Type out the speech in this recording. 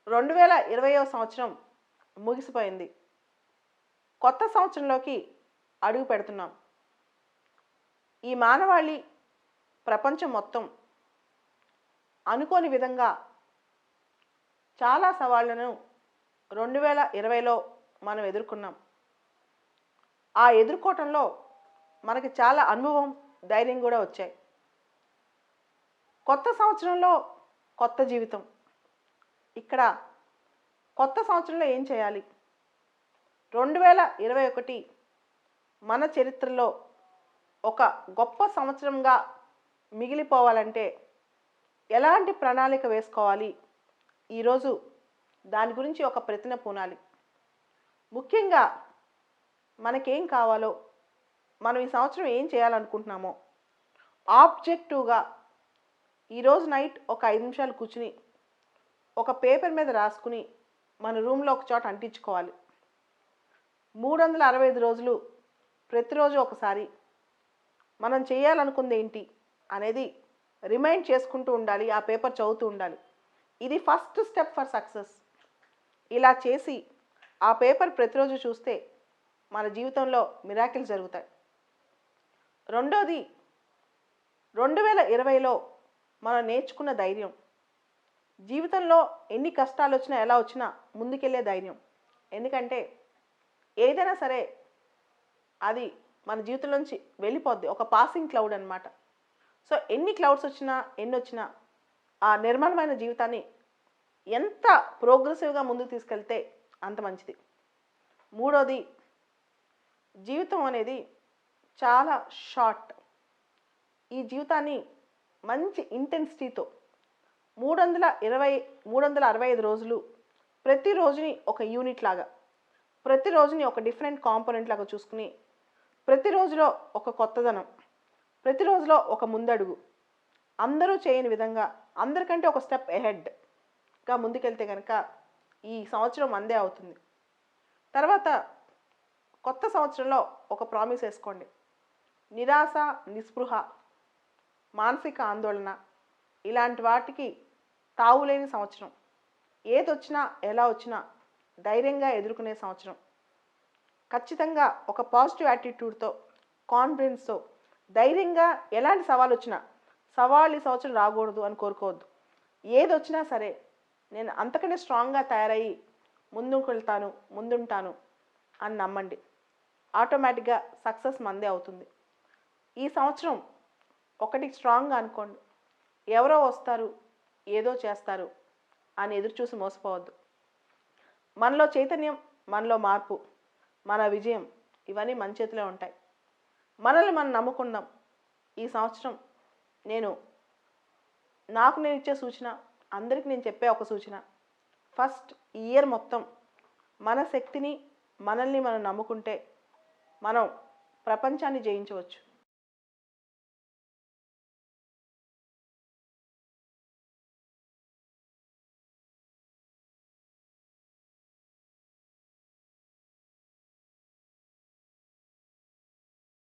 2020వ సంవత్సరం ముగిసిపోయింది. కొత్త సంవత్సరంలోకి అడుగు పెడుతున్నాం. ఈ మానవాళి ప్రపంచం మొత్తం అనుకోని విధంగా చాలా సవాళ్లను 2020లో మనం ఎదుర్కొన్నాం. ఆ ఎదుర్కోవటంలో మనకి చాలా అనుభవం, ధైర్యం కూడా వచ్చాయి. కొత్త సంవత్సరంలో కొత్త జీవితం. ఇక్కడ కొత్త సంవత్సరంలో ఏం చేయాలి? 2021 మన చరిత్రలో ఒక గొప్ప సంవత్సరంగా మిగిలిపోవాలంటే ఎలాంటి ప్రణాళిక వేసుకోవాలి? ఈరోజు దాని గురించి ఒక ప్రతిన పూనాలి. ముఖ్యంగా మనకేం కావాలో, మనం ఈ సంవత్సరం ఏం చేయాలనుకుంటున్నామో ఆబ్జెక్టివ్గా ఈరోజు నైట్ ఒక 5 నిమిషాలు కూర్చుని ఒక పేపర్ మీద రాసుకుని మన రూమ్లో ఒక చోట అంటించుకోవాలి. 365 రోజులు ప్రతిరోజు ఒకసారి మనం చేయాలనుకుంది ఏంటి అనేది రిమైండ్ చేసుకుంటూ ఉండాలి. ఆ పేపర్ చదువుతూ ఉండాలి. ఇది ఫస్ట్ స్టెప్ ఫర్ సక్సెస్. ఇలా చేసి ఆ పేపర్ ప్రతిరోజు చూస్తే మన జీవితంలో మిరాకిల్స్ జరుగుతాయి. రెండోది, 2020లో మనం నేర్చుకున్న ధైర్యం. జీవితంలో ఎన్ని కష్టాలు వచ్చినా, ఎలా వచ్చినా ముందుకెళ్ళే ధైర్యం. ఎందుకంటే ఏదైనా సరే అది మన జీవితంలోంచి వెళ్ళిపోద్ది. ఒక పాసింగ్ క్లౌడ్ అనమాట. సో ఎన్ని క్లౌడ్స్ వచ్చినా, ఎన్ని వచ్చినా ఆ నిర్మలమైన జీవితాన్ని ఎంత ప్రోగ్రెసివ్గా ముందుకు తీసుకెళ్తే అంత మంచిది. మూడోది, జీవితం అనేది చాలా షార్ట్. ఈ జీవితాన్ని మంచి ఇంటెన్సిటీతో 365 రోజులు ప్రతిరోజుని ఒక యూనిట్ లాగా, ప్రతిరోజుని ఒక డిఫరెంట్ కాంపోనెంట్ లాగా చూసుకుని, ప్రతిరోజులో ఒక కొత్తదనం, ప్రతిరోజులో ఒక ముందడుగు, అందరూ చేయని విధంగా అందరికంటే ఒక స్టెప్ ఎహెడ్గా ముందుకెళ్తే కనుక ఈ సంవత్సరం మందే అవుతుంది. తర్వాత కొత్త సంవత్సరంలో ఒక ప్రామిస్ వేసుకోండి. నిరాశ, నిస్పృహ, మానసిక ఆందోళన ఇలాంటి వాటికి తావులేని సంవత్సరం. ఏదొచ్చినా, ఎలా వచ్చినా ధైర్యంగా ఎదుర్కొనే సంవత్సరం. ఖచ్చితంగా ఒక పాజిటివ్ యాటిట్యూడ్తో, కాన్ఫిడెన్స్తో ధైర్యంగా ఎలాంటి సవాలు వచ్చినా, సవాళ్ళు ఈ సంవత్సరం రాకూడదు అని కోరుకోవద్దు. ఏదొచ్చినా సరే నేను అంతకంటే స్ట్రాంగ్గా తయారయ్యి ముందుకు వెళ్తాను, ముందుంటాను అని నమ్మండి. ఆటోమేటిక్గా సక్సెస్ మందే అవుతుంది. ఈ సంవత్సరం ఒకటి స్ట్రాంగ్గా అనుకోండి. ఎవరో వస్తారు, ఏదో చేస్తారు అని ఎదురు చూసి మోసపోవద్దు. మనలో చైతన్యం, మనలో మార్పు, మన విజయం ఇవన్నీ మన చేతిలో ఉంటాయి. మనల్ని మనం నమ్ముకుందాం. ఈ సంవత్సరం నాకు నేను ఇచ్చే సూచన, అందరికీ నేను చెప్పే ఒక సూచన, ఫస్ట్ ఇయర్ మొత్తం మన శక్తిని, మనల్ని మనం నమ్ముకుంటే మనం ప్రపంచాన్ని జయించవచ్చు.